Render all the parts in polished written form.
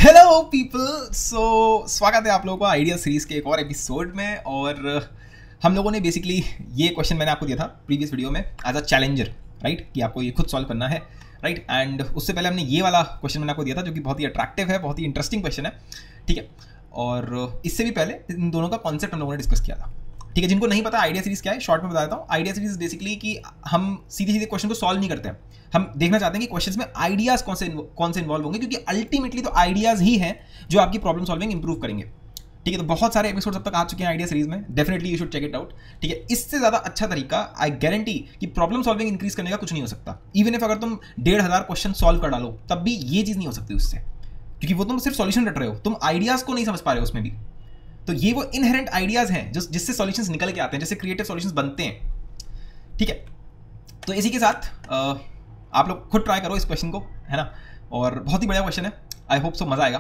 Hello people. स्वागत है आप लोगों का आइडिया सीरीज के एक और एपिसोड में। और हम लोगों ने बेसिकली ये क्वेश्चन मैंने आपको दिया था प्रीवियस वीडियो में एज अ चैलेंजर, राइट, कि आपको ये खुद सॉल्व करना है, राइट। एंड उससे पहले हमने ये वाला क्वेश्चन मैंने आपको दिया था जो कि बहुत ही अट्रैक्टिव है, बहुत ही इंटरेस्टिंग क्वेश्चन है, ठीक है। और इससे भी पहले इन दोनों का कॉन्सेप्ट हम लोगों ने डिस्कस किया था, ठीक है। जिनको नहीं पता आइडिया सीरीज क्या है, शॉर्ट में बता देता हूँ। आइडिया सीरीज बेसिकली कि हम सीधे सीधे क्वेश्चन को सॉल्व नहीं करते हैं, हम देखना चाहते हैं कि क्वेश्चंस में आइडियाज कौन से इन्वॉल्व होंगे, क्योंकि अल्टीमेटली तो आइडियाज ही हैं जो आपकी प्रॉब्लम सॉल्विंग इंप्रूव करेंगे, ठीक है। तो बहुत सारे एपिसोड्स अब तक आ चुके हैं आइडिया सीरीज में, definitely you should check it out, ठीक है। इससे ज्यादा अच्छा तरीका आई गारंटी कि प्रॉब्लम सॉल्विंग इंक्रीज करने का कुछ नहीं हो सकता। इवन इफ अगर तुम 1500 क्वेश्चन सॉल्व कर डालो तब भी ये चीज नहीं हो सकती उससे, क्योंकि वो तुम सिर्फ सॉल्यूशन रट रहे हो, तुम आइडियाज को नहीं समझ पा रहे हो उसमें भी। तो ये वो इनहेरेंट आइडियाज हैं जिससे सॉल्यूशंस निकल के आते हैं, जिससे क्रिएटिव सॉल्यूशंस बनते हैं, ठीक है। तो इसी के साथ आप लोग खुद ट्राई करो इस क्वेश्चन को, है ना। और बहुत ही बढ़िया क्वेश्चन है, आई होप सो मजा आएगा।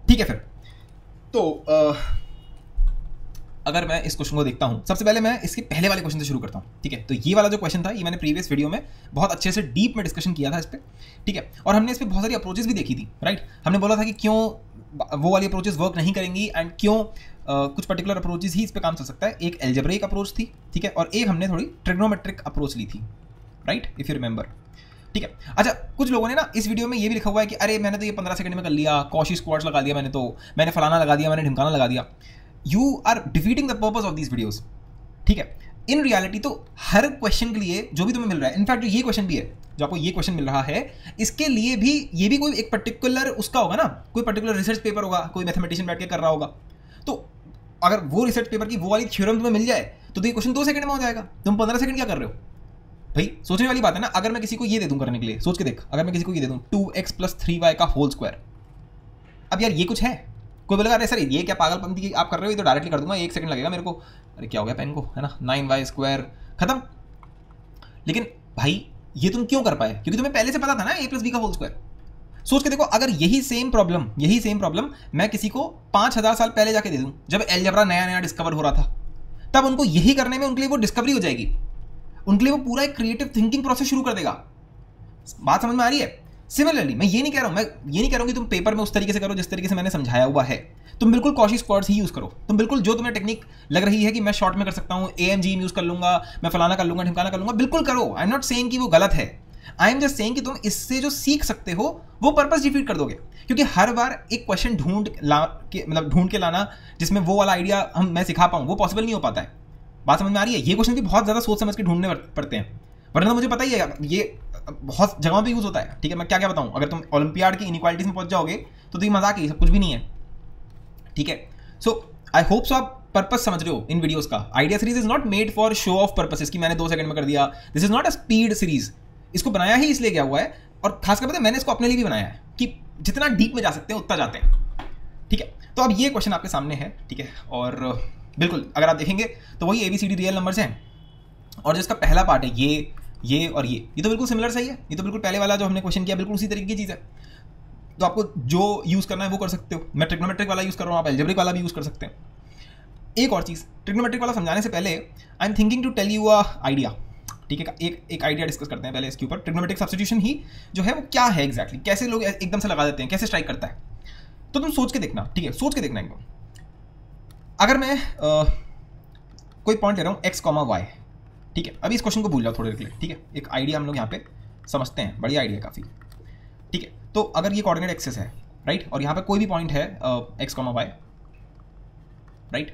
ठीक है, फिर तो अगर मैं इस क्वेश्चन को देखता हूं, सबसे पहले मैं इसके पहले वाले क्वेश्चन से शुरू करता हूं, ठीक है। तो ये वाला जो क्वेश्चन था ये मैंने प्रीवियस वीडियो में बहुत अच्छे से डीप में डिस्कशन किया था इस पे, ठीक है। और हमने इस पे बहुत सारी अप्रोचेस भी देखी थी, राइट। हमने बोला था कि क्यों वो वाली अप्रोचेस वर्क नहीं करेंगी एंड क्यों कुछ पर्टिकुलर अप्रोचेस ही इस पे काम चल सकता है। एक एल्जेब्रिक अप्रोच थी, ठीक है, और एक हमने थोड़ी ट्रिग्नोमेट्रिक अप्रोच ली थी, राइट, इफ यू रिमेंबर, ठीक है। अच्छा, कुछ लोगों ने ना इस वीडियो में ये भी लिखा हुआ है कि अरे मैंने तो ये 15 सेकंड में कर लिया, कॉशी स्क्वाड्स लगा दिया मैंने फलाना लगा दिया, मैंने ढिमकाना लगा दिया। You are defeating the purpose of these videos, ठीक है। इन रियलिटी तो हर क्वेश्चन के लिए जो भी तुम्हें मिल रहा है, इनफैक्ट जो ये क्वेश्चन भी है, जो आपको ये क्वेश्चन मिल रहा है, इसके लिए भी ये भी कोई एक पर्टिकुलर उसका होगा ना, कोई पर्टिकुलर रिसर्च पेपर होगा, कोई मैथमेटिशियन बैठ के कर रहा होगा। तो अगर वो रिसर्च पेपर की वो वाली थ्योरम तुम्हें मिल जाए तो ये क्वेश्चन 2 सेकंड में हो जाएगा, तुम 15 सेकंड क्या कर रहे हो भाई। सोचने वाली बात है ना। अगर मैं किसी को ये दे दूं करने के लिए, सोच के देख, अगर मैं किसी को ये दे दूं 2x + 3y का होल स्क्वायर, अब यार ये कुछ है। कोई बोलेगा अरे सर ये क्या पागलपंती की आप कर रहे हो, ये तो डायरेक्टली कर दूंगा, 1 सेकंड लगेगा मेरे को। अरे क्या हो गया पेन को, है ना, 9y² खत्म। लेकिन भाई ये तुम क्यों कर पाए? क्योंकि तुम्हें पहले से पता था ना a + b का होल स्क्वायर। सोच के देखो, अगर यही सेम प्रॉब्लम मैं किसी को 5000 साल पहले जाके दे दूं, जब एलजेब्रा नया नया डिस्कवर हो रहा था, तब उनको यही करने में उनके लिए वो डिस्कवरी हो जाएगी, उनके लिए वो पूरा एक क्रिएटिव थिंकिंग प्रोसेस शुरू कर देगा। बात समझ में आ रही है? सिमिलरली मैं ये नहीं कह रहा हूं कि तुम पेपर में उस तरीके से करो जिस तरीके से मैंने समझाया हुआ है। तुम बिल्कुल कॉशी स्क्वाड्स ही यूज करो, तुम बिल्कुल जो तुम्हें टेक्निक लग रही है कि मैं शॉर्ट में कर सकता हूं, AMG यूज कर लूंगा, मैं फलाना कर लूंगा, ढिमकाना कर लूंगा, बिल्कुल करो। आई एम नॉट सेइंग कि वो गलत है, आई एम जस्ट सेइंग कि तुम इससे जो सीख सकते हो वो पर्पस डिफीट कर दोगे। क्योंकि हर बार एक क्वेश्चन ढूंढ के लाना जिसमें वो वाला आइडिया मैं सिखा पाऊं, वो पॉसिबल नहीं हो पाता है। बात समझ में आ रही है? ये क्वेश्चन भी बहुत ज्यादा सोच समझ के ढूंढने पड़ते हैं, वरना मुझे पता ही है ये बहुत जगहों पे यूज होता है, ठीक है। मैं क्या क्या बताऊं, अगर तुम ओलंपियाड की इनइक्वालिटीज में पहुंच जाओगे तो ये मजाक है, सब कुछ भी नहीं है, ठीक है। सो आई होप सो आप पर्पस समझ रहे हो इन वीडियोस का। Idea series is not made for show off purposes कि मैंने 2 सेकंड में कर दिया। This is not a speed series. इसको बनाया ही इसलिए गया हुआ है, और खासकर पता है मैंने इसको अपने लिए भी बनाया है कि जितना डीप में जा सकते हैं उतना जाते हैं, ठीक है। तो अब ये क्वेश्चन आपके सामने है, ठीक है। और बिल्कुल अगर आप देखेंगे तो वही ABCD रियल नंबर्स हैं, और जिसका पहला पार्ट है ये और ये तो बिल्कुल सिमिलर सही है। ये तो बिल्कुल पहले वाला जो हमने क्वेश्चन किया बिल्कुल उसी तरीके की चीज़ है। तो आपको जो यूज़ करना है वो कर सकते हो। मैं ट्रिग्नोमेट्रिक वाला यूज़ कर रहा हूँ, आप एल्जेब्रिक वाला भी यूज़ कर सकते हैं। एक और चीज़, ट्रिग्नोमेट्रिक वाला समझाने से पहले I am thinking to tell you a idea, ठीक है। एक आइडिया डिस्कस करते हैं पहले इसके ऊपर। ट्रिग्नोमेट्रिक सब्स्टिट्यूशन ही जो है वो क्या है एग्जैक्टली, कैसे लोग एकदम से लगा देते हैं, कैसे स्ट्राइक करता है। तो तुम सोच के देखना, ठीक है, सोच के देखना एकदम। अगर मैं कोई पॉइंट ले रहा हूँ x, y, ठीक है। अभी इस क्वेश्चन को भूल जाओ थोड़ी देर के लिए, ठीक है। एक आइडिया हम लोग यहाँ पे समझते हैं, बढ़िया आइडिया काफ़ी, ठीक है। तो अगर ये कोऑर्डिनेट एक्सिस है, राइट, और यहाँ पे कोई भी पॉइंट है x, y, राइट,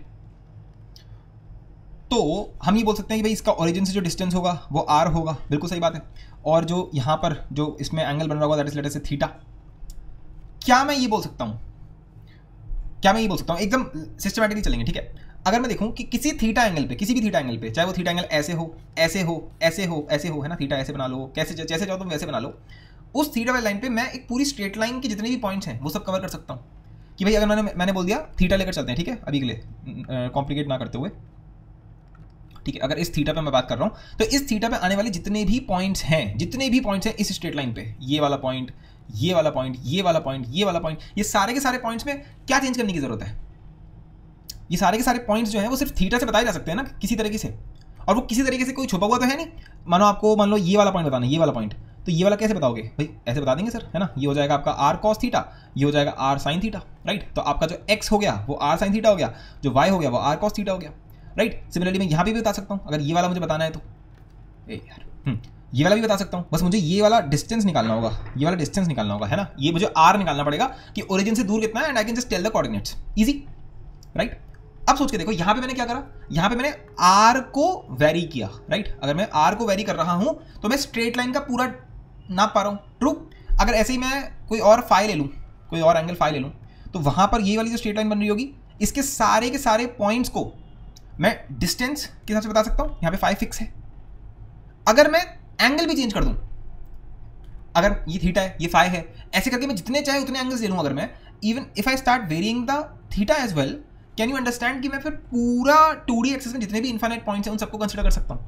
तो हम ये बोल सकते हैं कि भाई इसका ओरिजिन से जो डिस्टेंस होगा वो r होगा, बिल्कुल सही बात है। और जो यहाँ पर जो इसमें एंगल बन रहा होगा दैट इज लेट अस से थीटा। क्या मैं ये बोल सकता हूँ एकदम सिस्टमैटिकली चलेंगे, ठीक है। अगर मैं देखूं कि किसी थीटा एंगल पे, किसी भी थीटा एंगल पे, चाहे वो थीटा एंगल ऐसे हो, है ना, थीटा ऐसे बना लो, जैसे चाहो तुम वैसे बना लो, उस थीटा वाली लाइन पे मैं एक पूरी स्ट्रेट लाइन की जितने भी पॉइंट्स हैं वो सब कवर कर सकता हूँ। कि भाई अगर मैंने बोल दिया थीटा लेकर चलते हैं, ठीक है, अभी के लिए कॉम्प्लिकेट ना करते हुए, ठीक है। अगर इस थीटा पे मैं बात कर रहा हूँ तो इस थीटा पे आने वाले जितने भी पॉइंट्स हैं इस स्ट्रेट लाइन पे, ये वाला पॉइंट, ये वाला पॉइंट, ये वाला पॉइंट, ये वाला पॉइंट, ये सारे के सारे पॉइंट्स में क्या चेंज करने की जरूरत है? ये सारे के सारे पॉइंट्स जो हैं वो सिर्फ थीटा से बताए जा सकते हैं ना किसी तरीके से, और वो किसी तरीके से कोई छुपा हुआ तो है नहीं। मान लो ये वाला पॉइंट बताना, ये वाला पॉइंट, तो ये वाला कैसे बताओगे भाई? ऐसे बता देंगे सर, है ना। ये हो जाएगा आपका आर कॉस थीटा, ये हो जाएगा आर साइन थीटा, राइट। तो आपका जो एक्स हो गया वो आर साइन थीटा हो गया, जो वाई हो गया वो आर कॉस थीटा हो गया, राइट। सिमिलरली मैं यहाँ पे भी बता सकता हूँ, अगर ये वाला मुझे बताना है तो ये वाला भी बता सकता हूँ। बस मुझे ये वाला डिस्टेंस निकालना होगा, ये वाला डिस्टेंस निकालना होगा, है ना। ये मुझे आर निकालना पड़ेगा कि ओरिजिन से दूर कितना है, and I can just tell the coordinates, easy, right. अब सोच के देखो, यहां पे मैंने क्या करा, यहां पे मैंने आर को वेरी किया, राइट। अगर मैं आर को वेरी कर रहा हूं तो मैं स्ट्रेट लाइन का पूरा नाप पा रहा हूं, ट्रू। अगर ऐसे ही मैं कोई और फाई ले लूं, कोई और एंगल फाई ले लूं, तो वहां पर ये वाली जो स्ट्रेट लाइन बन रही होगी, इसके सारे के सारे पॉइंट्स को मैं डिस्टेंस के हिसाब से बता सकता हूं। यहां पे फाई फिक्स है। अगर मैं एंगल भी चेंज कर दूं, अगर ये थीटा है, ये फाई है, ऐसे करके मैं जितने चाहे उतने एंगल्स ले लूं, अगर मैं even if I start varying the theta as well, can you understand कि मैं फिर पूरा 2D एक्सिस में जितने भी इनफाइनाइट पॉइंट्स हैं उन सबको कंसीडर कर सकता हूं।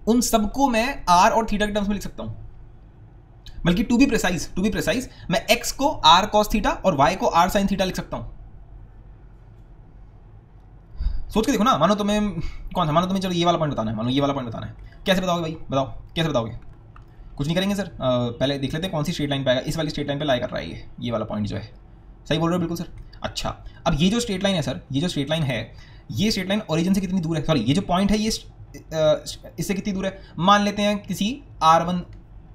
उन सबको मैं आर और थीटा के टर्म्स में लिख सकता हूं। बल्कि टू बी प्रिसाइज मैं एक्स को आर कॉस थीटा और वाई को आर साइन थीटा लिख सकता हूं। सोच के देखो ना, मानो तुम्हें कौन सा, मानो तुम्हें चलो ये वाला पॉइंट बताना है, मानो ये वाला पॉइंट बताना है, कैसे बताओगे भाई? बताओ कैसे बताओगे? कुछ नहीं करेंगे सर, पहले देख लेते हैं कौन सी स्ट्रेट लाइन पे आएगा। इस वाली स्ट्रेट लाइन पे लाई कर रहा है ये वाला पॉइंट जो है। सही बोल रहे हो बिल्कुल सर। अच्छा, अब ये जो स्ट्रेट लाइन है सर, ये जो स्ट्रेट लाइन है, ये स्ट्रेट लाइन ओरिजिन से कितनी दूर है? सॉरी, ये जो पॉइंट है ये इससे कितनी दूर है? मान लेते हैं किसी r1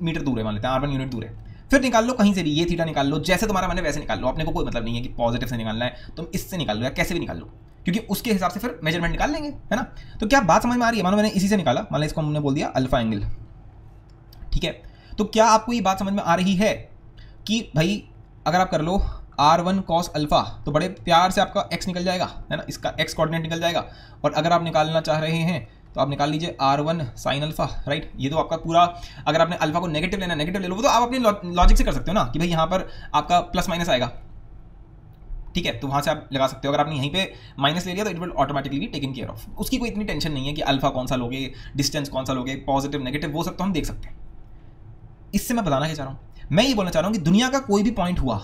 मीटर दूर है, मान लेते हैं r1 यूनिट दूर है। फिर निकाल लो कहीं से भी, ये थीटा निकाल लो, जैसे तुम्हारा मन है वैसे निकाल लो। अपने को कोई मतलब नहीं है कि पॉजिटिव से निकालना है, तुम इससे निकाल लो या कैसे भी निकाल लो, क्योंकि उसके हिसाब से फिर मेजरमेंट निकाल लेंगे, है ना। तो क्या बात समझ में आ रही है? मानो मैंने इसी से निकाला, मान लो इसको हमने बोल दिया अल्फा एंगल, ठीक है। तो क्या आपको ये बात समझ में आ रही है कि भाई अगर आप कर लो r1 cos अल्फा, तो बड़े प्यार से आपका x निकल जाएगा, है ना, इसका x कोऑर्डिनेट निकल जाएगा। और अगर आप निकालना चाह रहे हैं तो आप निकाल लीजिए r1 sin अल्फा, राइट। ये तो आपका पूरा, अगर आपने अल्फा को नेगेटिव लेना, नेगेटिव ले लो, वो तो आप अपनी लॉजिक से कर सकते हो ना कि भाई यहाँ पर आपका प्लस माइनस आएगा, ठीक है। तो वहाँ से आप लगा सकते हो। अगर आपने यहीं पे माइनस ले लिया तो it will automatically be taken care of. उसकी कोई इतनी टेंशन नहीं है कि अल्फा कौन सा लोगे, डिस्टेंस कौन सा लोगे, पॉजिटिव नेगेटिव, वो सब तो हम देख सकते हैं। इससे मैं बताना क्या चाह रहा हूँ, मैं ये बोलना चाह रहा हूँ कि दुनिया का कोई भी पॉइंट हुआ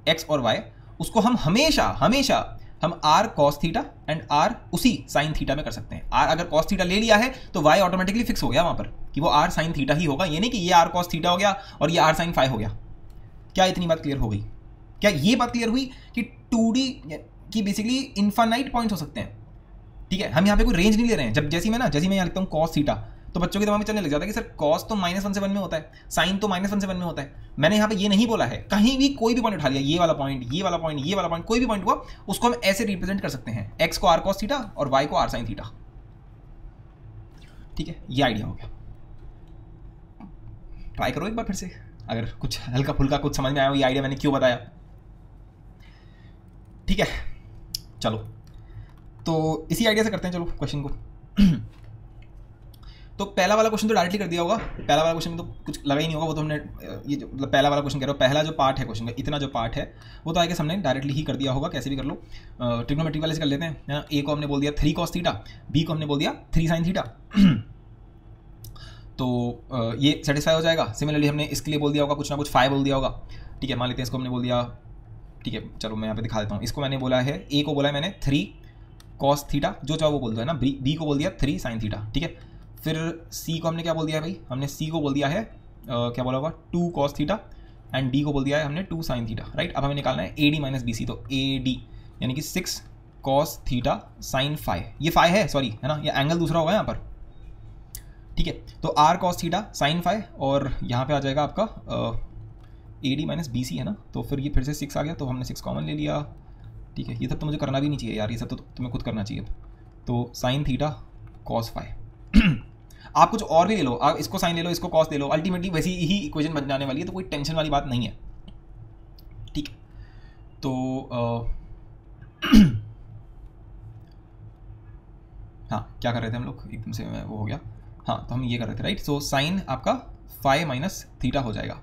एक्स और वाई, उसको हम हमेशा हम R cos theta and R उसी साइन थीटा में कर सकते हैं। आर अगर कॉस थीटा ले लिया है तो वाई ऑटोमेटिकली फिक्स हो गया वहां पर कि वो आर साइन थीटा ही होगा। ये नहीं कि ये आर कॉस थीटा हो गया और ये आर साइन फाई हो गया। क्या इतनी बात क्लियर हो गई? क्या ये बात क्लियर हुई कि 2D की बेसिकली इनफाइनाइट पॉइंट्स हो सकते हैं, ठीक है। हम यहाँ पे कोई रेंज नहीं ले रहे हैं। जैसे मैं यहाँ लिखता हूँ कॉस थीटा, तो बच्चों के दिमाग में चलने लग जाता है कि सर कॉस तो -1 से 1 में होता है, साइन तो -1 से 1 में होता है। मैंने यहाँ पे ये नहीं बोला है, कहीं भी कोई भी पॉइंट उठा लिया, ये वाला पॉइंट, ये वाला पॉइंट, ये वाला पॉइंट, कोई भी पॉइंट हुआ, उसको हम ऐसे रिप्रेजेंट कर सकते हैं, एक्स को आर कॉस थीटा और वाई को आर साइन थीटा, ठीक है। ये आइडिया हो गया। ट्राई करो एक बार फिर से, अगर कुछ हल्का फुल्का कुछ समझ में आया हो ये आइडिया मैंने क्यों बताया, ठीक है। चलो तो इसी आइडिया से करते हैं, चलो क्वेश्चन को। तो पहला वाला क्वेश्चन तो डायरेक्टली कर दिया होगा, पहला वाला क्वेश्चन में तो कुछ लगा ही नहीं होगा, वो तो हमने ये जो मतलब पहला वाला क्वेश्चन कह रहे हो, पहला जो पार्ट है क्वेश्चन का, इतना जो पार्ट है वो तो आगे हमने डायरेक्टली ही कर दिया होगा, कैसे भी कर लो। ट्रिग्नोमेट्री वाले से कर लेते हैं। ए को हमने बोल दिया 3 cos थीटा, बी को हमने बोल दिया 3 sin थीटा, तो ये सेटिस्फाई हो जाएगा। सिमिलरली हमने इसके लिए बोल दिया होगा कुछ ना कुछ 5 बोल दिया होगा, ठीक है। मान लेते हैं इसको हमने बोल दिया, ठीक है, चलो मैं यहाँ पे दिखा देता हूँ। इसको मैंने बोला है, ए को बोला है मैंने 3 cos थीटा, जो चाहो वो बोल दो, है ना। बी को बोल दिया 3 sin थीटा, ठीक है। फिर सी को हमने क्या बोल दिया है भाई, हमने सी को बोल दिया है क्या बोला होगा 2 cos थीटा, एंड डी को बोल दिया है हमने 2 sin थीटा, राइट। अब हमें निकालना है A D minus B C, तो ए डी यानी कि 6 cos थीटा sin फाई, ये फाई है सॉरी, है ना, ये एंगल दूसरा होगा यहाँ पर, ठीक है। तो R cos theta sin phi, और यहाँ पे आ जाएगा आपका A D minus B C, है ना। तो फिर ये फिर से 6 आ गया, तो हमने 6 कॉमन ले लिया, ठीक है। ये सब तो मुझे करना भी नहीं चाहिए यार, ये सब तो तुम्हें खुद करना चाहिए। तो sin थीटा cos फाई, आप कुछ और भी ले लो, आप इसको साइन ले लो, इसको कॉस ले लो, अल्टीमेटली वैसी ही इक्वेशन बन जाने वाली है, तो कोई टेंशन वाली बात नहीं है, ठीक है। तो हाँ, क्या कर रहे थे हम लोग, एकदम से वो हो गया। हाँ, तो हम ये कर रहे थे, राइट। सो साइन आपका फाई माइनस थीटा हो जाएगा,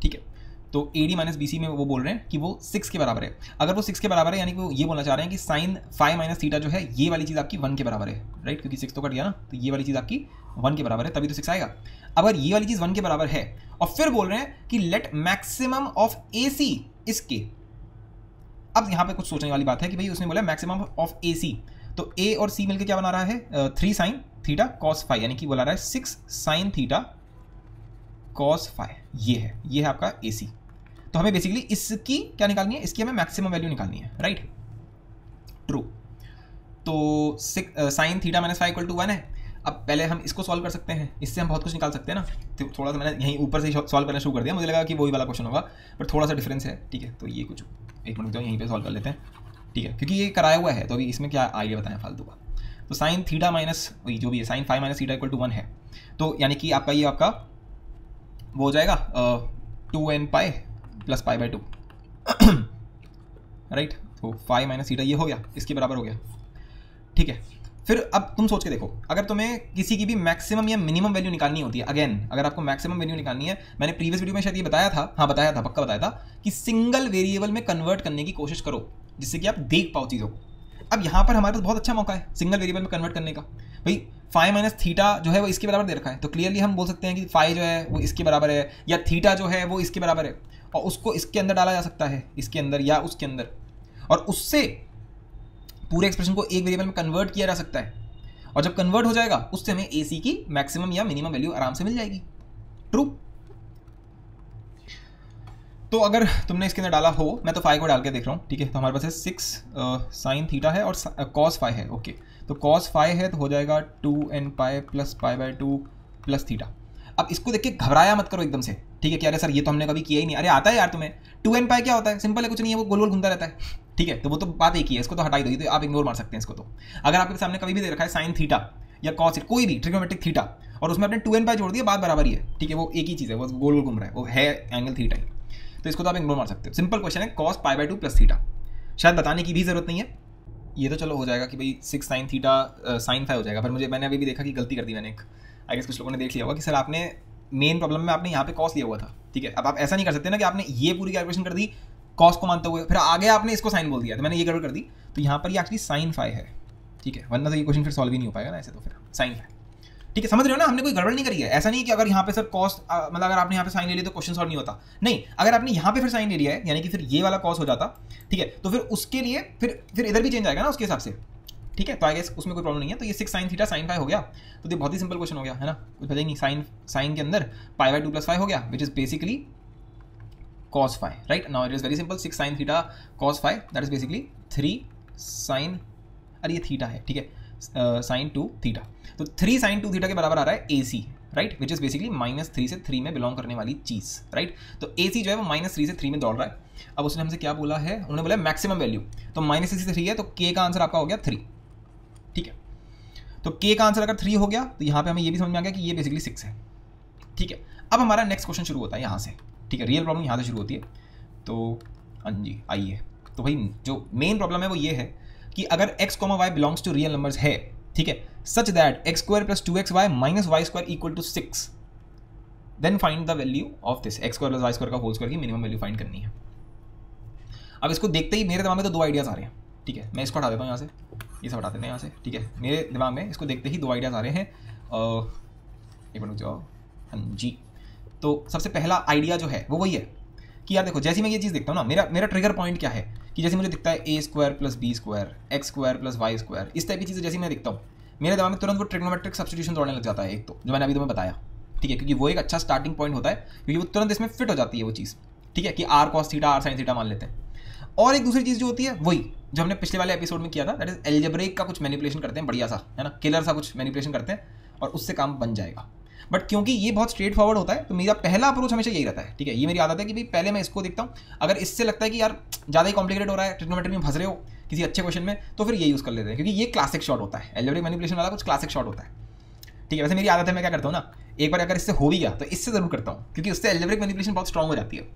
ठीक है। तो A D minus B C में वो बोल रहे हैं कि वो 6 के बराबर है। अगर वो 6 के बराबर है, यानी कि वो ये बोलना चाह रहे हैं कि साइन फाई माइनस थीटा जो है, ये वाली चीज़ आपकी 1 के बराबर है, राइट, क्योंकि 6 तो कट गया ना, तो ये वाली चीज़ आपकी 1 के बराबर है, तभी तो 6 आएगा। अगर ये वाली चीज़ 1 के बराबर है, और फिर बोल रहे हैं कि लेट मैक्सिमम ऑफ ए सी इसके। अब यहाँ पे कुछ सोचने वाली बात है कि भाई उसने बोला मैक्सिमम ऑफ ए सी, तो ए और सी मिलकर क्या बना रहा है 3 साइन थीटा कॉस फाई, यानी कि बोला रहा है 6 साइन थीटा कॉस फाई, ये है आपका ए सी। तो हमें बेसिकली इसकी क्या निकालनी है, इसकी हमें मैक्सिमम वैल्यू निकालनी है, राइट, ट्रू। तो sine theta minus phi equal to 1 है। अब पहले हम इसको सॉल्व कर सकते हैं, इससे हम बहुत कुछ निकाल सकते हैं ना। तो थोड़ा सा मैंने यहीं ऊपर से ही सॉल्व करना शुरू कर दिया, मुझे लगा कि वही वाला क्वेश्चन होगा, बट थोड़ा सा डिफरेंस है, ठीक है। तो ये कुछ एक मिनट यहीं पे सॉल्व कर लेते हैं, ठीक है, क्योंकि ये कराया हुआ है तो अभी इसमें क्या आइडिया बताएं फालतू का। तो साइन थीटा माइनस वही जो भी है sine phi minus theta equal to 1 है, तो यानी कि आपका ये आपका वो हो जाएगा 2n pi plus pi by 2, right. तो फाई माइनस थीटा ये हो गया, इसके बराबर हो गया, ठीक है। फिर अब तुम सोच के देखो, अगर तुम्हें किसी की भी मैक्सिमम या मिनिमम वैल्यू निकालनी होती है, अगेन अगर आपको मैक्सिमम वैल्यू निकालनी है, मैंने प्रीवियस वीडियो में शायद ये बताया था, हाँ बताया था, पक्का बताया था कि सिंगल वेरिएबल में कन्वर्ट करने की कोशिश करो जिससे कि आप देख पाओ चीज़ों को। अब यहाँ पर हमारे पास बहुत अच्छा मौका है सिंगल वेरिएबल में कन्वर्ट करने का। भाई फाई माइनस थीटा जो है वो इसके बराबर दे रखा है, तो क्लियरली हम बोल सकते हैं कि फाई जो है वो इसके बराबर है, या थीटा जो है वो इसके बराबर है, और उसको इसके अंदर डाला जा सकता है, इसके अंदर या उसके अंदर, और उससे पूरे एक्सप्रेशन को एक वेरिएबल में कन्वर्ट किया जा सकता है। और जब कन्वर्ट हो जाएगा उससे हमें ए सी की मैक्सिमम या मिनिमम वैल्यू आराम से मिल जाएगी, ट्रू। तो अगर तुमने इसके अंदर डाला हो, मैं तो फाई को डाल के देख रहा हूँ, ठीक है। तो हमारे पास है 6 साइन थीटा है और कॉस फाई है, ओके। तो कॉस फाई है तो हो जाएगा 2n pi plus pi by 2 plus theta. अब इसको देख के घबराया मत करो एकदम से, ठीक है, कि अरे सर ये तो हमने कभी किया ही नहीं, अरे आता है यार तुम्हें। 2n पाई क्या होता है, सिंपल है, कुछ नहीं है, वो गोल गोल घूमता रहता है, ठीक है। तो वो तो बात एक ही है, इसको तो हटा ही दो, तो आप इग्नोर मार सकते हैं इसको। तो अगर आपके सामने कभी भी दे रखा है साइन थीटा या कॉस कोई भी ट्रिग्नोमेट्रिक थीटा, और उसमें आपने 2n पाई जोड़ दिया, बात बराबर ही है, ठीक है, वो एक ही चीज़ है, वो गोल गोल घूम रहा है, वो है एंगल थीटा ही। तो इसको तो आप इग्नोर मार सकते हो, सिंपल क्वेश्चन है cos pi by 2 plus theta, शायद बताने की भी जरूरत नहीं है। ये तो चलो हो जाएगा कि भाई 6 साइन थीटा साइन फाई हो जाएगा, पर मैंने अभी भी देखा कि गलती कर दी मैंने एक, आई गेस कुछ लोगों ने देख लिया होगा कि सर आपने मेन प्रॉब्लम में आपने यहाँ पे कॉस लिया हुआ था, ठीक है। अब आप ऐसा नहीं कर सकते ना कि आपने ये पूरी कैलकुलेशन कर दी कॉस को मानते हुए, फिर आगे आपने इसको साइन बोल दिया, तो मैंने ये गड़बड़ कर दी। तो यहाँ पर ये एक्चुअली साइन फाई है, ठीक है, वरना तो ये क्वेश्चन फिर सॉल्व ही नहीं हो पाएगा ना ऐसे, तो फिर साइन फाई, ठीक है, समझ रहे हो ना, हमने कोई गड़बड़ नहीं करी है। ऐसा नहीं कि अगर यहाँ पे सर कॉस मतलब अगर आपने यहाँ पे साइन ले लिया तो क्वेश्चन सॉल्व नहीं होता, नहीं, अगर आपने यहाँ पे फिर साइन ले लिया है यानी कि फिर ये वाला कॉस हो जाता, ठीक है, तो फिर उसके लिए फिर इधर भी चेंज आएगा ना उसके हिसाब से, ठीक है। तो आई गेस उसमें कोई प्रॉब्लम नहीं है। तो ये 6 साइन थीटा साइन फाई हो गया, तो ये बहुत ही सिंपल क्वेश्चन हो गया, है ना, कुछ पता ही नहीं। साइन के अंदर पाई बाई 2 प्लस फाई हो गया, which is basically cos phi, right. Now it is very simple, 6 sine theta cos phi, that is basically 3 sine, अरे ये थीटा है, ठीक है, साइन 2 थीटा। तो 3 साइन 2 थीटा के बराबर आ रहा है ए सी, राइट, विच इज बेसिकली -3 से 3 में बिलोंग करने वाली चीज़, राइट। तो ए सी जो है वो -3 से 3 में दौड़ रहा है। अब उसने हमसे क्या बोला है, उन्होंने बोला मैक्सिमम वैल्यू, तो -3 से 3 है, तो के का आंसर आपका हो गया 3, ठीक है। तो के का आंसर अगर 3 हो गया तो यहाँ पे हमें ये भी समझ में आ गया कि ये बेसिकली 6 है, ठीक है। अब हमारा नेक्स्ट क्वेश्चन शुरू होता है यहाँ से, ठीक है, रियल प्रॉब्लम यहाँ से शुरू होती है। तो हाँ जी आइए, तो भाई जो मेन प्रॉब्लम है वो ये है कि अगर x, y belongs to real numbers है, ठीक है, such that x square plus 2xy minus Y square equal to 6, then find the value of this x square plus Y square का होल स्क्वायर की मिनिमम वैल्यू फाइंड करनी है। अब इसको देखते ही मेरे दिमाग में तो 2 आइडियाज आ रहे हैं, ठीक है, मैं इसको हटा देता हूँ यहाँ से, ये सब हटा देते हैं यहाँ से, ठीक है। मेरे दिमाग में इसको देखते ही 2 आइडियाज आ रहे हैं, एक मिनट जाओ, हाँ जी। तो सबसे पहला आइडिया जो है वो वही है कि यार देखो, जैसे मैं ये चीज़ देखता हूँ ना, मेरा ट्रिगर पॉइंट क्या है कि जैसे मुझे दिखता है A square plus B square, X square plus Y square, इस टाइप की चीज़ें जैसे मैं देखता हूँ, मेरे दिमाग में तुरंत वो ट्रिग्नोमेट्रिक सब्स्टिट्यूशन दौड़ने लग जाता है, एक तो जो मैंने अभी तुम्हें बताया, ठीक है, क्योंकि वो एक अच्छा स्टार्टिंग पॉइंट होता है, क्योंकि वो तुरंत इसमें फिट हो जाती है वो चीज़, ठीक है, कि R cos theta R sine theta मान लेते हैं। और एक दूसरी चीज़ जो होती है वही जो हमने पिछले वाले एपिसोड में किया था, दैट इज एल्जेब्रिक का कुछ मैनिपुलेशन करते हैं, बढ़िया सा, है ना, किलर सा कुछ मैनिपुलेशन करते हैं और उससे काम बन जाएगा। बट क्योंकि ये बहुत स्ट्रेट फॉरवर्ड होता है, तो मेरा पहला अप्रोच हमेशा यही रहता है, ठीक है, ये मेरी आदत है कि भाई पहले मैं इसको देखता हूँ, अगर इससे लगता है कि यार ज़्यादा ही कॉम्प्लिकेटेड हो रहा है, ट्रिग्नोमेट्री में फंस रहे हो किसी अच्छे क्वेश्चन में, तो फिर ये यूज़ कर लेते हैं, क्योंकि ये क्लासिक शॉट होता है, एल्जेब्रिक मैनिपुलेशन वाला कुछ क्लासिक शॉट होता है, ठीक है। वैसे मेरी आदत है, मैं क्या करता हूँ ना, एक बार अगर इससे हो भी गया तो इससे ज़रूर करता हूँ, क्योंकि उससे एल्जेब्रिक मैनिपुलेशन बहुत स्ट्रॉन्ग हो जाती है,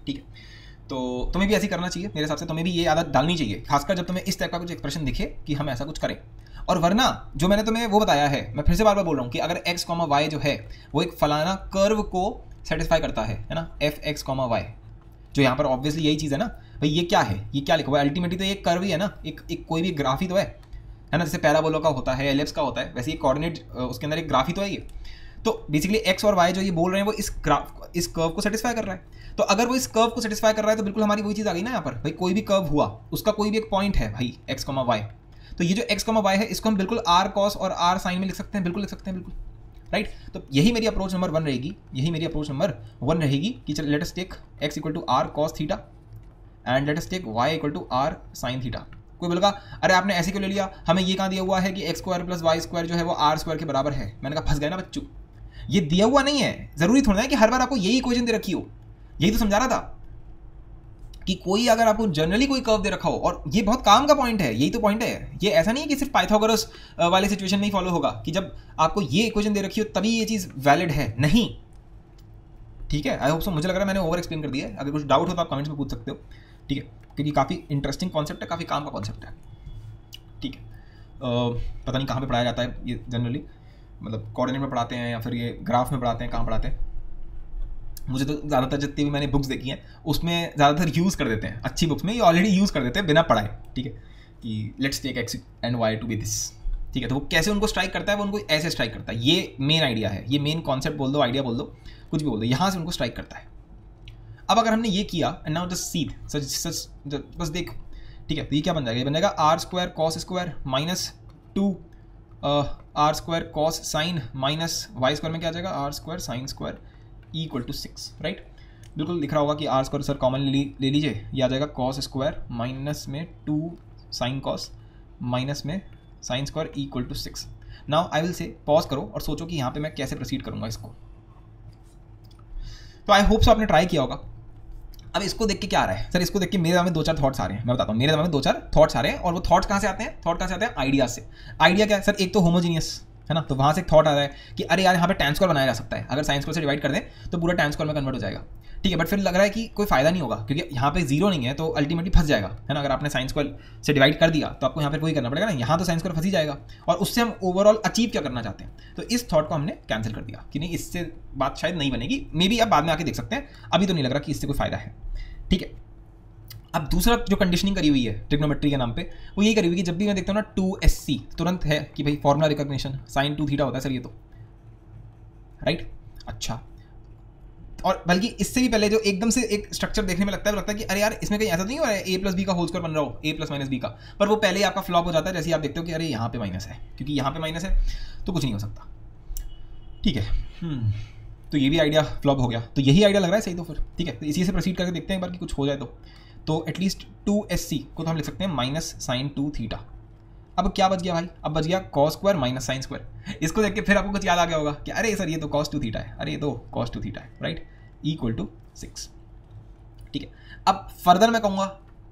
ठीक है। तो तुम्हें भी ऐसी करना चाहिए, मेरे हिसाब से तुम्हें भी ये आदत डालनी चाहिए, खासकर जब तुम्हें इस टाइप का कुछ एक्सप्रेशन दिखे कि हम ऐसा कुछ करें। और वरना जो मैंने तुम्हें वो बताया है, मैं फिर से बार बार बोल रहा हूँ कि अगर x, y जो है वो एक फलाना कर्व को सेटिस्फाई करता है ना, f(x, y), जो यहाँ पर ऑब्वियसली यही चीज़ है ना, भाई ये क्या है, ये क्या लिखा हुआ है, अल्टीमेटली तो ये कर्व ही है ना, एक कोई भी ग्राफ ही तो है ना, जैसे पैराबोला का होता है, एलिप्स का होता है, वैसे ये कोऑर्डिनेट उसके अंदर एक ग्राफ ही तो है ये। तो बेसिकली एक्स और वाई जो ये बोल रहे हैं वो इस कर्व को सेटिस्फाई कर रहा है। तो अगर वो इस कर्व को सेटिस्फाई कर रहा है तो बिल्कुल हमारी वही चीज़ आ गई ना यहाँ पर, भाई कोई भी कर्व हुआ उसका कोई भी एक पॉइंट है भाई एक्स कॉमा वाई, तो ये जो एक्स कॉमा वाई है इसको हम बिल्कुल आर कॉस और आर साइन में लिख सकते हैं, बिल्कुल लिख सकते हैं, बिल्कुल राइट। तो यही मेरी अप्रोच नंबर 1 रहेगी, यही मेरी अप्रोच नंबर 1 रहेगी कि चल let us take X equal to R cos theta and let us take Y equal to R sine theta. कोई बोलेगा अरे आपने ऐसे क्यों ले लिया, हमें ये कहाँ दिया हुआ है कि X square plus Y square जो है वो आर स्क्वायर के बराबर है। मैंने कहा फंस गए ना बच्चों, ये दिया हुआ नहीं है, जरूरी थोड़ा है कि हर बार आपको यही इक्वेशन दे रखी हो। यही तो समझा रहा था कि कोई अगर आपको जनरली कोई कर्व दे रखा हो, और ये बहुत काम का पॉइंट है, यही तो पॉइंट है। ये ऐसा नहीं है कि सिर्फ पाइथागोरस वाले सिचुएशन में ही फॉलो होगा कि जब आपको ये इक्वेशन दे रखी हो तभी ये चीज़ वैलिड है, नहीं। ठीक है, आई होप सो। मुझे लग रहा है मैंने ओवर एक्सप्लेन कर दिया है, अगर कुछ डाउट हो तो आप कमेंट्स में पूछ सकते हो। ठीक है, क्योंकि काफ़ी इंटरेस्टिंग कॉन्सेप्ट है, काफ़ी काम का कॉन्सेप्ट है। ठीक है, पता नहीं कहाँ पे पढ़ाया जाता है ये जनरली, मतलब कोऑर्डिनेट में पढ़ाते हैं या फिर ये ग्राफ में पढ़ाते हैं, कहाँ पढ़ाते हैं। मुझे तो ज़्यादातर जितनी भी मैंने बुक्स देखी हैं उसमें ज़्यादातर यूज़ कर देते हैं, अच्छी बुक्स में ये ऑलरेडी यूज़ कर देते हैं बिना पढ़ाए। ठीक है, कि let's take X and Y to be this. ठीक है, तो वो कैसे उनको स्ट्राइक करता है, वो उनको ऐसे स्ट्राइक करता है। ये मेन आइडिया है, ये मेन कॉन्सेप्ट बोल दो, आइडिया बोल दो, कुछ भी बोल दो, यहाँ से उनको स्ट्राइक करता है। अब अगर हमने ये किया एंड नाउ जस्ट सी सच बस देखो। ठीक है, तो ये क्या बन जाएगा, ये बन जाएगा R square cos square minus 2 R square cos sine minus Y square में क्या आ जाएगा R square sine square equal to 6, right. बिल्कुल लिख रहा होगा कि आर स्क्वायर सर कॉमन ले लीजिए, ये आ जाएगा कॉस स्क्वायर माइनस में 2 साइन कॉस माइनस में sine square equal to 6। Now I will say pause करो और सोचो कि यहाँ पे मैं कैसे प्रोसीड करूँगा इसको। तो आई होप सो आपने ट्राई किया होगा। अब इसको देख के क्या आ रहा है, सर इसको देख के मेरे दिमाग में 2-4 थॉट्स आ रहे हैं। मैं बताता हूँ, मेरे दिमाग में 2-4 थॉट्स आ रहे हैं, और वो थॉट्स कहाँ से आते हैं, थॉट कहाँ से आते हैं, आइडिया से। आइडिया क्या है सर, एक तो होमोजीनियस है ना, तो वहाँ से एक थॉट आ रहा है कि अरे यार यहाँ पे tan स्क्वायर बनाया जा सकता है, अगर साइन स्क्वायर से डिवाइड कर दें तो पूरा tan स्क्वायर में कन्वर्ट हो जाएगा। ठीक है, बट फिर लग रहा है कि कोई फायदा नहीं होगा क्योंकि यहाँ पे जीरो नहीं है, तो अल्टीमेटली फंस जाएगा, है ना। अगर आपने साइन स्क्वायर से डिवाइड कर दिया तो आपको यहाँ पे वही करना पड़ेगा ना, यहाँ तो साइन स्क्वायर फंस ही जाएगा, और उससे हम ओवरऑल अचीव क्या करना चाहते हैं। तो इस थॉट को हमने कैंसिल कर दिया कि नहीं, इससे बात शायद नहीं बनेगी, मे बी आप बाद में आके देख सकते हैं, अभी तो नहीं लग रहा कि इससे कोई फायदा है। ठीक है, अब दूसरा जो कंडीशनिंग करी हुई है ट्रिग्नोमेट्री के नाम पे, वो यही करी हुई कि जब भी मैं देखता हूँ ना 2SC तुरंत है कि भाई फॉर्मुला रिकॉग्निशन साइन 2 थीटा होता है सर, ये तो राइट। अच्छा, और बल्कि इससे भी पहले जो एकदम से एक स्ट्रक्चर देखने में लगता है कि अरे यार इसमें कहीं ऐसा नहीं हो रहा है a प्लस बी का होल स्क्वायर बन रहा हो, a प्लस माइनस बी का, पर वो पहले ही आपका फ्लॉप हो जाता है जैसे ही आप देखते हो कि अरे यहाँ पे माइनस है, क्योंकि यहाँ पे माइनस है तो कुछ नहीं हो सकता। ठीक है, तो ये भी आइडिया फ्लॉप हो गया, तो यही आइडिया लग रहा है सही। तो फिर ठीक है, तो इसी से प्रोसीड करके देखते हैं एक बार कि कुछ हो जाए तो एटलीस्ट 2SC को तो हम लिख सकते हैं माइनस साइन 2 थीटा। अब क्या बच गया भाई, अब बच गया cos square minus sine square. इसको देख के फिर आपको कुछ याद आ गया होगा कि अरे सर ये तो कॉस 2 थीटा है, अरे ये तो कॉस 2 थीटा है, राइट, इक्वल टू 6। ठीक है, अब फर्दर मैं कहूँगा,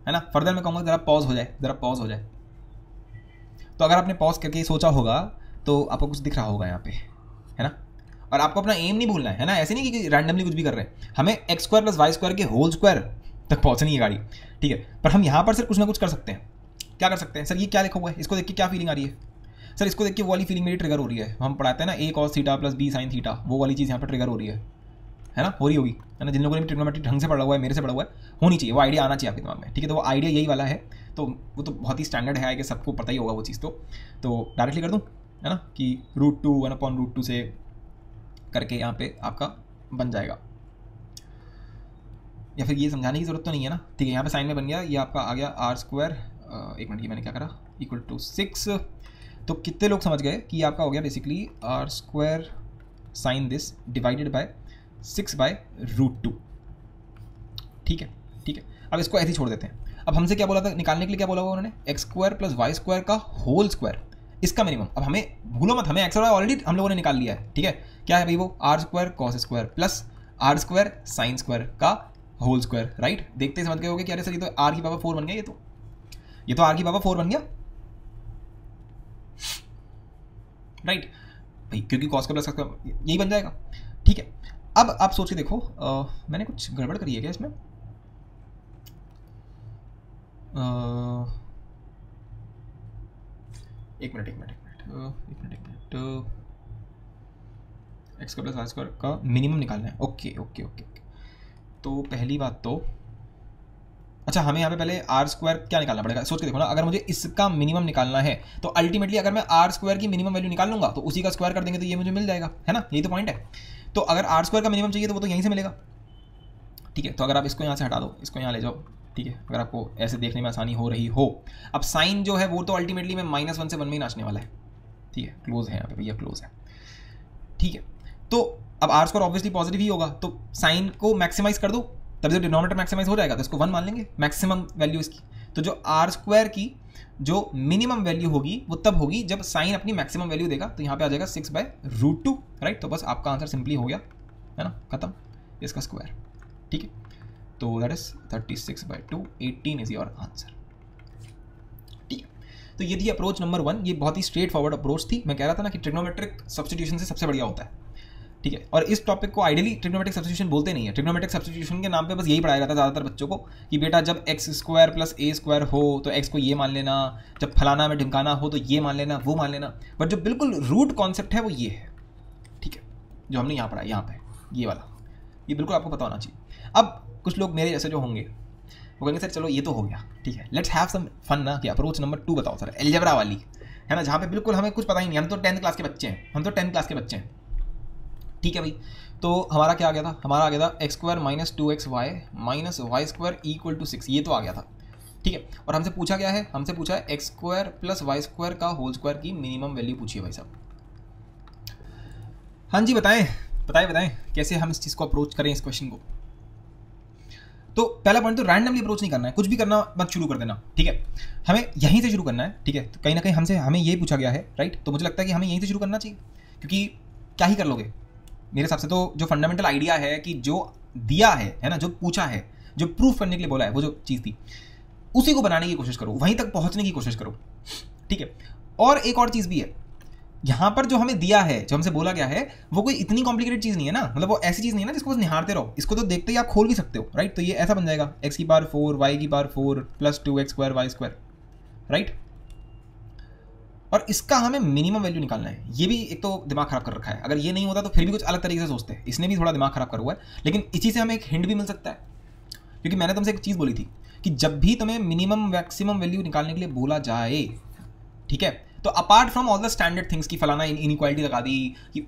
है ना, फर्दर मैं कहूँगा जरा पॉज हो जाए, जरा पॉज हो जाए। तो अगर आपने पॉज करके सोचा होगा तो आपको कुछ दिख रहा होगा यहाँ पे, है ना। और आपको अपना एम नहीं भूलना है ना, ऐसे नहीं कि रैंडमली कुछ भी कर रहे हैं, हमें x square plus Y square के होल स्क्वायर तक पहुंचनी है गाड़ी। ठीक है, पर हम यहाँ पर सर कुछ ना कुछ कर सकते हैं। क्या कर सकते हैं सर, ये क्या लिखा हुआ है, इसको देख के क्या फीलिंग आ रही है सर, इसको देख के वो वाली फीलिंग मेरी ट्रिगर हो रही है। हम पढ़ाते हैं ना a cos theta plus b sin theta, वो वाली चीज़ यहाँ पर ट्रिगर हो रही है ना, हो रही होगी, है ना। जिन लोगों ने ट्रिग्नोमेट्री ढंग से पढ़ा हुआ है, मेरे से पढ़ा हुआ है, होनी चाहिए, वो आइडिया आना चाहिए आपके दिमाग में। ठीक है, तो वो आइडिया यही वाला है, तो वो तो बहुत ही स्टैंडर्ड है कि सबको पता ही होगा वो चीज़। तो डायरेक्टली कर दूँ, है ना, कि √2 1/√2 से करके यहाँ पे आपका बन जाएगा, या फिर ये समझाने की जरूरत तो नहीं है ना। ठीक है, यहाँ पे साइन में बन गया, ये आपका आ गया आर स्क्वायर, एक मिनट, ये मैंने क्या करा, इक्वल टू 6। तो कितने लोग समझ गए कि आपका हो गया basically r square sine this divided by 6/√2। ठीक है, ठीक है, अब इसको ऐसे ही छोड़ देते हैं। अब हमसे क्या बोला था निकालने के लिए, क्या बोला हुआ उन्होंने, x square plus Y square का होल स्क्वायर, इसका मिनिमम। अब हमें भूलो मत, हमें एक्स और वाई ऑलरेडी हम लोगों ने निकाल लिया है। ठीक है, क्या है भाई, वो r square cos square plus r square sine square का होल स्क्वायर, राइट। देखते ही समझ गए होगे कि अरे सर ये तो आर की पावर 4 बन गया, ये तो आर की पावर 4 बन गया, राइट भाई, क्योंकि कॉस का प्लस का यही बन जाएगा। ठीक है, अब आप सोच के देखो, मैंने कुछ गड़बड़ करी है क्या इसमें, एक मिनट एक्स का प्लस वाई स्क्वायर का मिनिमम निकालना है। ओके, तो पहली बात तो अच्छा हमें यहाँ पे पहले आर स्क्वायर क्या निकालना पड़ेगा, सोच के देखो ना, अगर मुझे इसका मिनिमम निकालना है तो अल्टीमेटली अगर मैं आर स्क्वायर की मिनिमम वैल्यू निकाल लूंगा तो उसी का स्क्वायर कर देंगे तो ये मुझे मिल जाएगा, है ना, यही तो पॉइंट है। तो अगर आर स्क्वायर का मिनिमम चाहिए तो वो तो यहीं से मिलेगा, ठीक है। तो अगर आप इसको यहाँ से हटा दो, इसको यहाँ ले जाओ, ठीक है, अगर आपको ऐसे देखने में आसानी हो रही हो। अब साइन जो है वो तो अल्टीमेटली में -1 से 1 में ही नाचने वाला है, ठीक है, क्लोज है यहाँ पे भैया, क्लोज है, ठीक है। तो अब आर स्क्वायर ऑब्वियसली पॉजिटिव ही होगा, तो साइन को मैक्सिमाइज कर दो, तब जब डिनोमिनेटर मैक्सिमाइज हो जाएगा तो इसको 1 मान लेंगे मैक्सिमम वैल्यू इसकी। तो जो आर स्क्वायर की जो मिनिमम वैल्यू होगी वो तब होगी जब साइन अपनी मैक्सिमम वैल्यू देगा, तो यहाँ पे आ जाएगा 6/√2, राइट। तो बस आपका आंसर सिंपली हो गया, है ना, खत्म, इसका स्क्वायर, ठीक है। तो that is 36/2, 18 is your answer, ठीक है। तो ये थी अप्रोच नंबर 1, ये बहुत ही स्ट्रेट फॉरवर्ड अप्रोच थी। मैं कह रहा था ना कि ट्रिग्नोमेट्रिक सब्स्टिट्यूशन से सबसे बढ़िया होता है, ठीक है। और इस टॉपिक को आइडियली ट्रिग्नोमेट्रिक सब्स्टिट्यूशन बोलते नहीं है, ट्रिग्नोमेट्रिक सब्स्टिट्यूशन के नाम पे बस यही पढ़ाया जाता है ज़्यादातर बच्चों को कि बेटा जब x² + a² हो तो x को ये मान लेना, जब फलाना में ढिमकाना हो तो ये मान लेना, वो मान लेना। बट जो बिल्कुल रूट कॉन्सेप्ट है वो ये है, ठीक है, जो हमने यहाँ पढ़ा यहाँ पे, ये वाला, ये बिल्कुल आपको पता होना चाहिए। अब कुछ लोग मेरे जैसे जो होंगे वो कहेंगे सर चलो ये तो हो गया, ठीक है, लेट्स हैव सम फन ना, कि अप्रोच नंबर 2 बताओ सर, अलजेब्रा वाली, है ना, जहाँ पे बिल्कुल हमें कुछ पता ही नहीं, हम तो 10th क्लास के बच्चे हैं, हम तो 10th क्लास के बच्चे हैं, ठीक है भाई। तो हमारा क्या आ गया था, हमारा आ गया था x² - 2xy - y² = 6, ये तो आ गया था, ठीक है। और हमसे पूछा क्या है, हमसे पूछा है x² + y² का होल स्क्वायर की मिनिमम वैल्यू पूछिए भाई साहब। हाँ जी बताएं बताएं बताएं कैसे हम इस चीज़ को अप्रोच करें, इस क्वेश्चन को। तो पहला पॉइंट तो रैंडमली अप्रोच नहीं करना है, कुछ भी करना मत शुरू कर देना, ठीक है, हमें यहीं से शुरू करना है, ठीक है। तो कहीं ना कहीं हमें ये पूछा गया है, राइट, तो मुझे लगता है कि हमें यहीं से शुरू करना चाहिए, क्योंकि क्या ही कर लोगे मेरे हिसाब से। तो जो फंडामेंटल आइडिया है कि जो दिया है ना, जो पूछा है, जो प्रूफ करने के लिए बोला है, वो जो चीज़ थी उसी को बनाने की कोशिश करो, वहीं तक पहुंचने की कोशिश करो, ठीक है। और एक और चीज़ भी है, यहाँ पर जो हमें दिया है, जो हमसे बोला गया है, वो कोई इतनी कॉम्प्लिकेटेड चीज़ नहीं है ना, मतलब वो ऐसी चीज़ नहीं है ना जिसको बस निहारते रहो, इसको तो देखते ही आप खोल भी सकते हो, राइट। तो ये ऐसा बन जाएगा x⁴ y⁴ + 2x² y², right. और इसका हमें मिनिमम वैल्यू निकालना है, ये भी एक तो दिमाग खराब कर रखा है। अगर ये नहीं होता तो फिर भी कुछ अलग तरीके से सोचते हैं, इसने भी थोड़ा दिमाग खराब करा हुआ है। लेकिन इसी से हमें एक हिंट भी मिल सकता है, क्योंकि मैंने तुमसे एक चीज़ बोली थी कि जब भी तुम्हें मिनिमम मैक्सिमम वैल्यू निकालने के लिए बोला जाए, ठीक है, तो apart from all the standard things की फलाना इनइक्वालिटी लगा दी, कि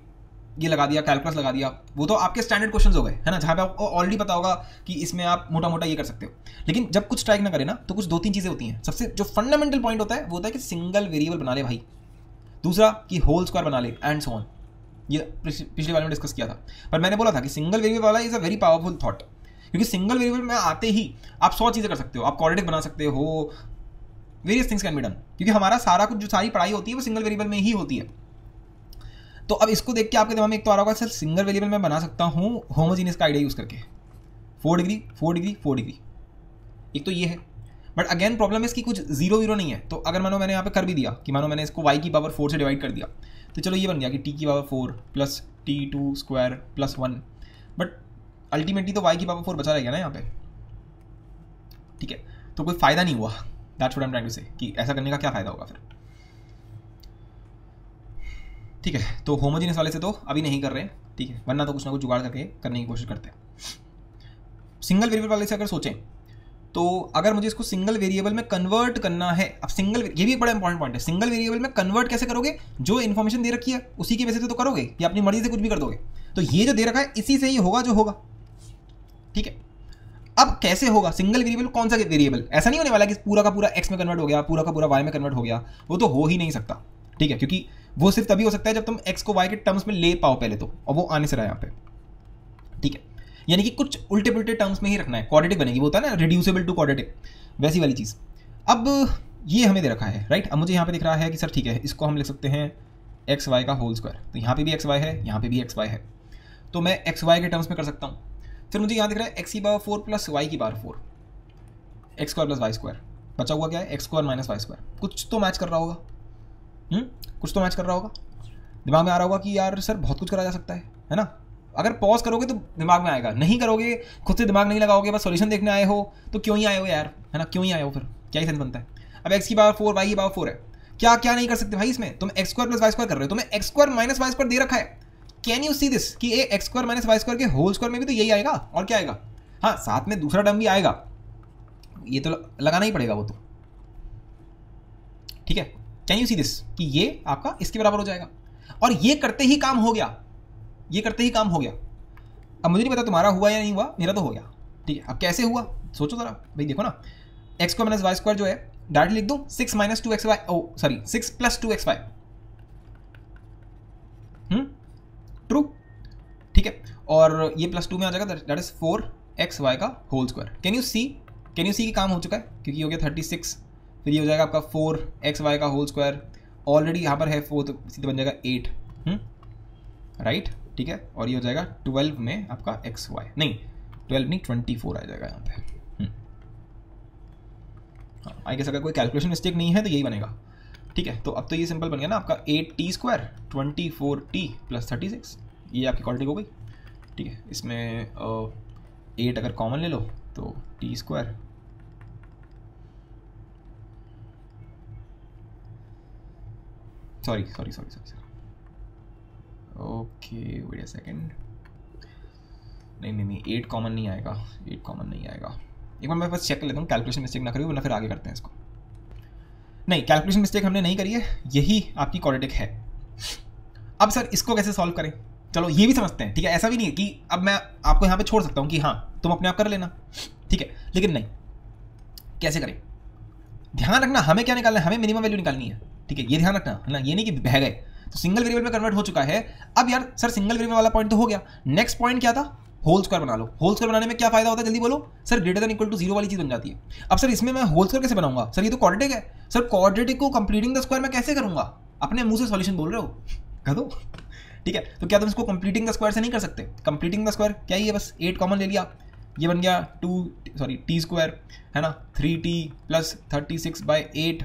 ये लगा दिया, कैलकुलस लगा दिया, वो तो आपके स्टैंडर्ड क्वेश्चंस हो गए, है ना, जहाँ पे आपको ऑलरेडी पता होगा कि इसमें आप मोटा मोटा ये कर सकते हो। लेकिन जब कुछ स्ट्राइक ना करे ना, तो कुछ 2-3 चीज़ें होती हैं। सबसे जो फंडामेंटल पॉइंट होता है वो होता है कि सिंगल वेरिएबल बना ले भाई, दूसरा कि होल स्क्वायर बना ले, एंड सो ऑन। ये पिछले वाले में डिस्कस किया था, पर मैंने बोला था कि सिंगल वेरिएबल वाला is a very powerful thought, क्योंकि सिंगल वेरिएबल में आते ही आप 100 चीज़ें कर सकते हो, आप क्वाड्रेटिक बना सकते हो, various things can be done, क्योंकि हमारा सारा कुछ जो सारी पढ़ाई होती है वो सिंगल वेरिएबल में ही होती है। तो अब इसको देख के आपके दिमाग में एक तो आ रहा होगा सर सिंगल वेरिएबल में बना सकता हूँ होमोजीनियस का आइडिया यूज़ करके, 4 डिग्री 4 डिग्री 4 डिग्री, एक तो ये है। बट अगेन प्रॉब्लम इसकी कुछ 0 नहीं है। तो अगर मानो मैंने यहाँ पे कर भी दिया कि मानो मैंने इसको y⁴ से डिवाइड कर दिया, तो चलो ये बन गया कि t⁴ + t² + 1, बट अल्टीमेटली तो y⁴ बचा रहेगा ना यहाँ पे, ठीक है। तो कोई फ़ायदा नहीं हुआ, that's what I am trying to say, कि ऐसा करने का क्या फ़ायदा होगा फिर, ठीक है। तो होमोजीनियस वाले से तो अभी नहीं कर रहे हैं, ठीक है, वरना तो कुछ ना कुछ जुगाड़ करके करने की कोशिश करते हैं। सिंगल वेरिएबल वाले से अगर सोचें तो अगर मुझे इसको सिंगल वेरिएबल में कन्वर्ट करना है, अब सिंगल, ये भी एक बड़ा इंपॉर्टेंट पॉइंट है, सिंगल वेरिएबल में कन्वर्ट कैसे करोगे, जो इन्फॉर्मेशन दे रखी है उसी की वजह से तो करोगे, या अपनी मर्जी से कुछ भी कर दोगे। तो ये जो दे रखा है इसी से ही होगा जो होगा, ठीक है। अब कैसे होगा सिंगल वेरिएबल, कौन सा वेरिएबल, ऐसा नहीं होने वाला कि पूरा का पूरा x में कन्वर्ट हो गया, पूरा का पूरा y में कन्वर्ट हो गया, वो तो हो ही नहीं सकता, ठीक है, क्योंकि वो सिर्फ तभी हो सकता है जब तुम x को y के टर्म्स में ले पाओ पहले तो, और वो आने से रहा यहाँ पे, ठीक है। यानी कि कुछ उल्टे पुल्टे टर्म्स में ही रखना है, क्वाड्रेटिक बनेगी, वो होता है ना रिड्यूसिबल टू क्वाड्रेटिक, वैसी वाली चीज़। अब ये हमें दे रखा है, राइट। अब मुझे यहाँ पे दिख रहा है कि सर ठीक है, इसको हम लिख सकते हैं xy का होल स्क्वायर, तो यहाँ पे भी xy है, यहाँ पे भी xy है, तो मैं xy के टर्म्स में कर सकता हूँ। फिर मुझे यहाँ दिख रहा है x⁴ + y⁴, x² + y², बचा हुआ क्या है x² - y², कुछ तो मैच कर रहा होगा, कुछ तो मैच कर रहा होगा, दिमाग में आ रहा होगा कि यार सर बहुत कुछ करा जा सकता है ना। अगर पॉज करोगे तो दिमाग में आएगा, नहीं करोगे, खुद से दिमाग नहीं लगाओगे, बस सॉल्यूशन देखने आए हो, तो क्यों ही आए हो यार, है ना, क्यों ही आए हो, फिर क्या ही सेंस बनता है। अब x⁴ y⁴ है, क्या क्या नहीं कर सकते भाई इसमें, तुम x² + y² कर रहे हो, तुम्हें x² - y² दे रखा है, कैन यू सी दिस कि ये x² - y² के होल स्क्वायर में भी तो यही आएगा, और क्या आएगा, हाँ साथ में दूसरा टर्म भी आएगा, ये तो लगाना ही पड़ेगा वो तो, ठीक है। कैन यू सी दिस कि ये आपका इसके बराबर हो जाएगा, और ये करते ही काम हो गया, ये करते ही काम हो गया। अब मुझे नहीं पता तुम्हारा हुआ या नहीं हुआ, मेरा तो हो गया, ठीक है। अब कैसे हुआ सोचो जरा भाई, देखो ना, x square minus Y square जो है डायरेक्ट लिख दो 6 minus 2xy, oh sorry 6 plus 2xy, true, ठीक है। और ये प्लस 2 में आ जाएगा, दैट इज 4xy का whole square. Can you see कि काम हो चुका है, क्योंकि हो गया 36, फिर ये हो जाएगा आपका 4xy का होल स्क्वायर, ऑलरेडी यहाँ पर है 4 तो सीधे बन जाएगा 8, राइट, ठीक है। और ये हो जाएगा 12 में आपका xy, नहीं 12 नहीं 24 आ जाएगा यहाँ पे। हाँ, आई गेस अगर कोई कैलकुलेशन मिस्टेक नहीं है तो यही बनेगा, ठीक है। तो अब तो ये सिंपल बन गया ना आपका 8t स्क्वायर 24t प्लस 36, ये आपकी क्वालिटी हो गई, ठीक है। इसमें 8 अगर कॉमन ले लो तो t square, sorry okay wait a second, नहीं 8 कॉमन नहीं आएगा, 8 कॉमन नहीं आएगा। एक बार मैं बस चेक कर लेता हूँ कैलकुलेशन मिस्टेक ना करी, वरना फिर आगे करते हैं इसको। नहीं, कैलकुलेशन मिस्टेक हमने नहीं करी है, यही आपकी क्वाड्रेटिक है। अब सर इसको कैसे सॉल्व करें, चलो ये भी समझते हैं, ठीक है। ऐसा भी नहीं है कि अब मैं आपको यहाँ पे छोड़ सकता हूँ कि हाँ तुम अपने आप कर लेना, ठीक है, लेकिन नहीं, कैसे करें, ध्यान रखना हमें क्या निकालना है, हमें मिनिमम वैल्यू निकालनी है, ठीक है। ये ध्यान रखना है ना, ये नहीं कि बह गए। तो सिंगल वेरिएबल में कन्वर्ट हो चुका है। अब यार सर सिंगल वेरिएबल वाला पॉइंट तो हो गया, नेक्स्ट पॉइंट क्या था, होल स्क्वायर बना लो। होल स्क्वायर बनाने में क्या फायदा होता है, जल्दी बोलो sir, greater than equal to 0 वाली चीज बन जाती है। अब सर इसमें मैं होल स्क्वायर कैसे बनाऊंगा, सर ये तो क्वाड्रेटिक है, सर क्वाड्रेटिक को कंप्लीटिंग द स्क्वायर मैं कैसे करूंगा, अपने मुंह से सॉल्यूशन बोल रहे हो, कर दो, ठीक है। तो क्या तुम इसको कंप्लीटिंग द स्क्वायर से नहीं कर सकते, कंप्लीटिंग द स्क्वायर क्या ही है, बस 8 कॉमन ले लिया, ये बन गया t स्क्वायर है ना, 3t प्लस 36/8,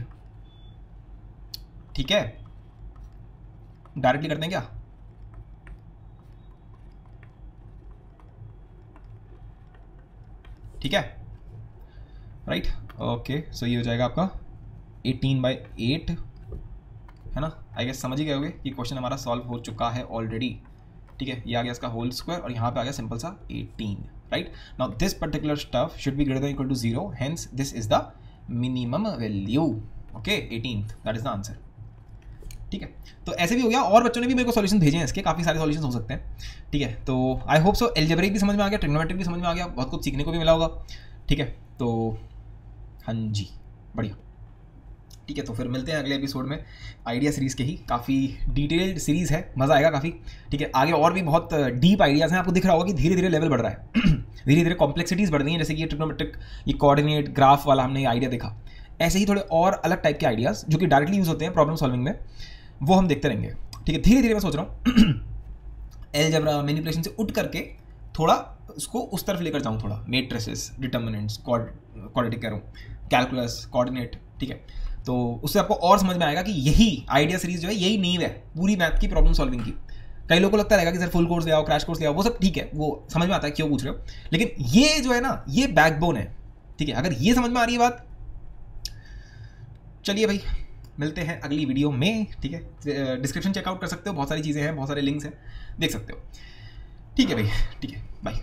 ठीक है। डायरेक्टली करते हैं क्या, ठीक है, राइट, ओके। सो ये हो जाएगा आपका 18/8 है ना। आई गेस समझ ही गए होगे कि क्वेश्चन हमारा सॉल्व हो चुका है ऑलरेडी, ठीक है। ये आ गया इसका होल स्क्वायर और यहाँ पे आ गया सिंपल सा 18, right. Now this particular stuff should be greater than equal to 0, hence this is the minimum value, okay, 18th, that is the answer, ठीक है। तो ऐसे भी हो गया, और बच्चों ने भी मेरे को सॉल्यूशन भेजे हैं इसके, काफ़ी सारे सॉल्यूशन हो सकते हैं, ठीक है। तो आई होप सो एल्जेब्रिक भी समझ में आ गया, ट्रिग्नोमेट्रिक भी समझ में आ गया, बहुत कुछ सीखने को भी मिला होगा, ठीक है। तो हाँ जी, बढ़िया, ठीक है। तो फिर मिलते हैं अगले एपिसोड में, आइडिया सीरीज़ के ही, काफ़ी डिटेल्ड सीरीज़ है, मज़ा आएगा काफ़ी, ठीक है। आगे और भी बहुत डीप आइडियाज़ हैं, आपको दिख रहा होगा कि धीरे धीरे लेवल बढ़ रहा है धीरे धीरे कॉम्प्लेक्सिटीज़ बढ़ रही हैं, जैसे कि ये ट्रिग्नोमेट्रिक, ये कोऑर्डिनेट ग्राफ वाला हमने ये आइडिया देखा, ऐसे ही थोड़े और अलग टाइप के आइडियाज़ जो कि डायरेक्टली यूज़ होते हैं प्रॉब्लम सॉल्विंग में, वो हम देखते रहेंगे, ठीक है। धीरे धीरे मैं सोच रहा हूँ अलजेब्रा मैनिपुलेशन से उठ करके थोड़ा उसको उस तरफ लेकर जाऊँ, थोड़ा मैट्रिसेस, डिटर्मिनेंट्स, क्वाड्रेटिक कह रहा हूँ, कैलकुलस, कोऑर्डिनेट, ठीक है। तो उससे आपको और समझ में आएगा कि यही आइडिया सीरीज जो है यही नींव है पूरी मैथ की प्रॉब्लम सॉल्विंग की। कई लोगों को लगता रहेगा कि सर फुल कोर्स ले आओ, क्रैश कोर्स ले आओ, वो सब ठीक है, वो समझ में आता है क्यों पूछ रहे हो, लेकिन ये जो है ना, ये बैकबोन है, ठीक है। अगर ये समझ में आ रही है बात, चलिए भाई मिलते हैं अगली वीडियो में, ठीक है। डिस्क्रिप्शन चेकआउट कर सकते हो, बहुत सारी चीज़ें हैं, बहुत सारे लिंक्स हैं, देख सकते हो, ठीक है भाई, ठीक है, बाय।